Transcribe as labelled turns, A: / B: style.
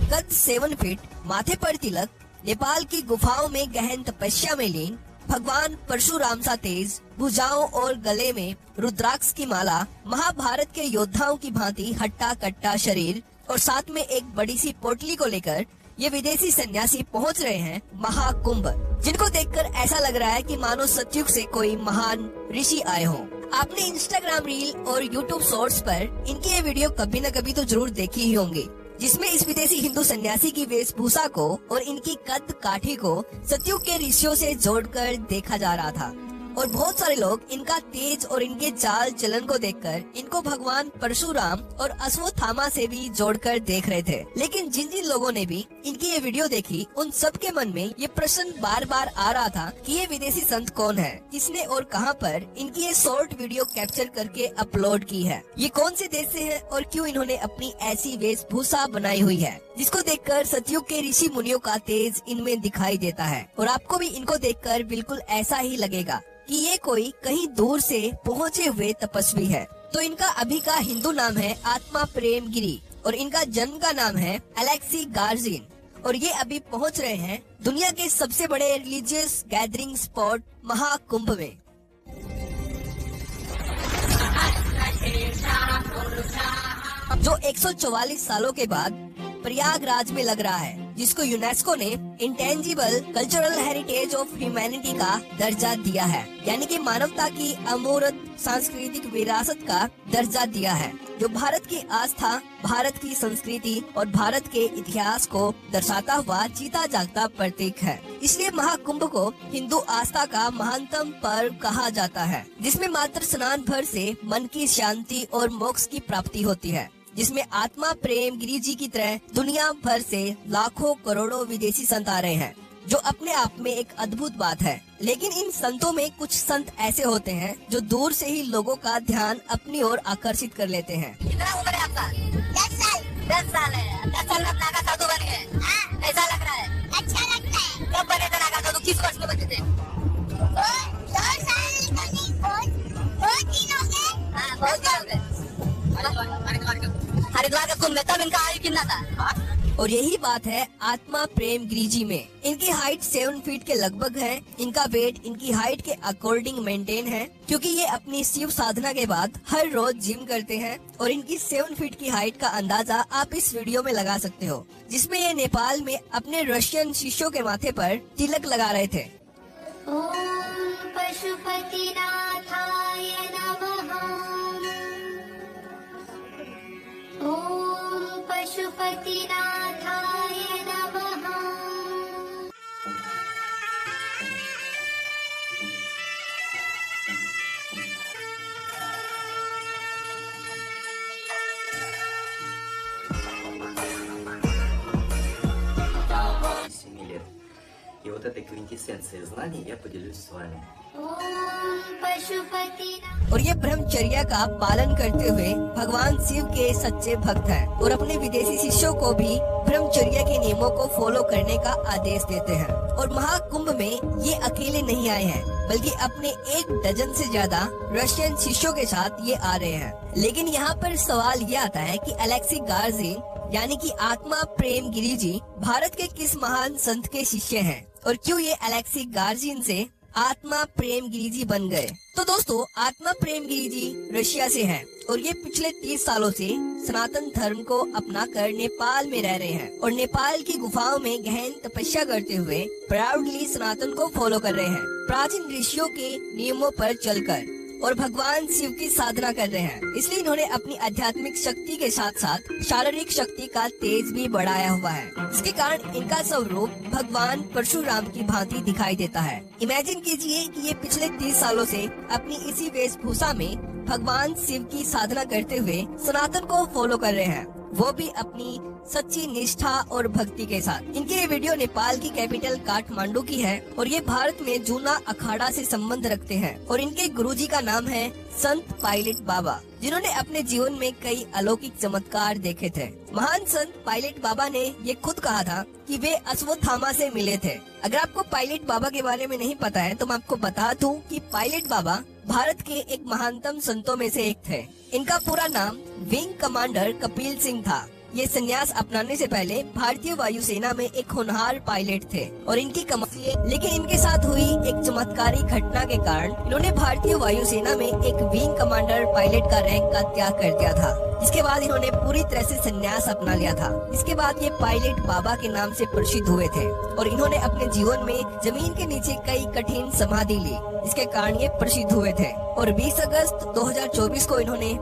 A: कद 7 फीट, माथे पर तिलक, नेपाल की गुफाओं में गहन तपस्या में लीन भगवान परशुराम सा तेज, भुजाओं और गले में रुद्राक्ष की माला, महाभारत के योद्धाओं की भांति हट्टा कट्टा शरीर और साथ में एक बड़ी सी पोटली को लेकर ये विदेशी सन्यासी पहुंच रहे हैं महाकुंभ, जिनको देखकर ऐसा लग रहा है कि मानो सतयुग से कोई महान ऋषि आए हों। आपने इंस्टाग्राम रील और यूट्यूब शॉर्ट्स पर इनकी ये वीडियो कभी न कभी तो जरूर देखी ही होंगी, जिसमें इस विदेशी हिंदू सन्यासी की वेशभूषा को और इनकी कद काठी को सतयुग के ऋषियों से जोड़कर देखा जा रहा था। और बहुत सारे लोग इनका तेज और इनके चाल चलन को देखकर इनको भगवान परशुराम और अश्वत्थामा से भी जोड़कर देख रहे थे। लेकिन जिन जिन लोगों ने भी इनकी ये वीडियो देखी, उन सब के मन में ये प्रश्न बार बार आ रहा था कि ये विदेशी संत कौन है, किसने और कहां पर इनकी ये शॉर्ट वीडियो कैप्चर करके अपलोड की है, ये कौन से देश से है और क्यों इन्होंने अपनी ऐसी वेशभूषा बनाई हुई है, जिसको देखकर सतयुग के ऋषि मुनियों का तेज इनमें दिखाई देता है। और आपको भी इनको देखकर बिल्कुल ऐसा ही लगेगा कि ये कोई कहीं दूर से पहुँचे हुए तपस्वी है। तो इनका अभी का हिंदू नाम है आत्मा प्रेम गिरी और इनका जन्म का नाम है अलेक्सी गार्जिन और ये अभी पहुँच रहे हैं दुनिया के सबसे बड़े रिलीजियस गैदरिंग स्पॉट महाकुंभ में। जो 144 सालों के बाद प्रयागराज में लग रहा है, जिसको यूनेस्को ने intangible cultural heritage of humanity का दर्जा दिया है, यानी कि मानवता की अमूर्त सांस्कृतिक विरासत का दर्जा दिया है, जो भारत की आस्था, भारत की संस्कृति और भारत के इतिहास को दर्शाता हुआ जीता जागता प्रतीक है। इसलिए महाकुंभ को हिंदू आस्था का महानतम पर्व कहा जाता है, जिसमें मात्र स्नान भर से मन की शांति और मोक्ष की प्राप्ति होती है, जिसमें आत्मा प्रेम गिरी जी की तरह दुनिया भर से लाखों करोड़ों विदेशी संत आ रहे हैं, जो अपने आप में एक अद्भुत बात है। लेकिन इन संतों में कुछ संत ऐसे होते हैं जो दूर से ही लोगों का ध्यान अपनी ओर आकर्षित कर लेते हैं।
B: कितना उम्र है आपका? 10 साल। 10 साल है। 10 साल में आप नागा साधु बन गए। ऐसा लग रहा है? अच्छा लगता है। कब बने थे नागा साधु? किस वर्ष में बने थे? 2 साल बहुत दिन हो गए। हाँ, बहुत दिन हो गए। हरिद्वार का कुंभ में तब इनका आयु कितना था?
A: और यही बात है आत्मा प्रेम गिरी जी में। इनकी हाइट 7 फीट के लगभग है। इनका वेट इनकी हाइट के अकॉर्डिंग मेंटेन है, क्योंकि ये अपनी शिव साधना के बाद हर रोज जिम करते हैं। और इनकी 7 फीट की हाइट का अंदाजा आप इस वीडियो में लगा सकते हो, जिसमें ये नेपाल में अपने रशियन शिष्यों के माथे पर तिलक लगा रहे थे।
B: ओम पशुपतिनाथाय नमः। ओम पशुपतिनाथाय नमः।
C: лет. И вот этой квинтэссенцией знаний я поделюсь с вами.
A: और ये ब्रह्मचर्या का पालन करते हुए भगवान शिव के सच्चे भक्त हैं और अपने विदेशी शिष्यों को भी ब्रह्मचर्या के नियमों को फॉलो करने का आदेश देते हैं। और महाकुंभ में ये अकेले नहीं आए हैं, बल्कि अपने 1 डजन से ज्यादा रशियन शिष्यों के साथ ये आ रहे हैं। लेकिन यहाँ पर सवाल ये आता है कि अलेक्सी गार्जिन यानी कि आत्मा प्रेम गिरी जी भारत के किस महान संत के शिष्य हैं और क्यों ये अलेक्सी गार्जिन से आत्मा प्रेम गिरी जी बन गए। तो दोस्तों, आत्मा प्रेम गिरी जी रशिया से हैं और ये पिछले 30 सालों से सनातन धर्म को अपनाकर नेपाल में रह रहे हैं और नेपाल की गुफाओं में गहन तपस्या करते हुए प्राउडली सनातन को फॉलो कर रहे हैं, प्राचीन ऋषियों के नियमों पर चलकर, और भगवान शिव की साधना कर रहे हैं। इसलिए इन्होंने अपनी आध्यात्मिक शक्ति के साथ साथ शारीरिक शक्ति का तेज भी बढ़ाया हुआ है। इसके कारण इनका स्वरूप भगवान परशुराम की भांति दिखाई देता है। इमेजिन कीजिए कि ये पिछले 30 सालों से अपनी इसी वेशभूषा में भगवान शिव की साधना करते हुए सनातन को फॉलो कर रहे हैं, वो भी अपनी सच्ची निष्ठा और भक्ति के साथ। इनकी ये वीडियो नेपाल की कैपिटल काठमांडू की है और ये भारत में जूना अखाड़ा से संबंध रखते हैं और इनके गुरुजी का नाम है संत पायलट बाबा, जिन्होंने अपने जीवन में कई अलौकिक चमत्कार देखे थे। महान संत पायलट बाबा ने ये खुद कहा था कि वे अश्वत्थामा से मिले थे। अगर आपको पायलट बाबा के बारे में नहीं पता है तो मैं आपको बता दूं कि पायलट बाबा भारत के एक महानतम संतों में से एक थे। इनका पूरा नाम विंग कमांडर कपिल सिंह था ये संन्यास अपनाने से पहले भारतीय वायुसेना में एक होनहार पायलट थे और इनकी लेकिन इनके साथ हुई एक चमत्कारी घटना के कारण इन्होंने भारतीय वायुसेना में एक विंग कमांडर पायलट का रैंक का त्याग कर दिया था। इसके बाद इन्होंने पूरी तरह से संन्यास अपना लिया था। इसके बाद ये पायलट बाबा के नाम से प्रसिद्ध हुए थे और इन्होंने अपने जीवन में जमीन के नीचे कई कठिन समाधि ली, जिसके कारण ये प्रसिद्ध हुए थे। और 20 अगस्त 2024 को इन्होंने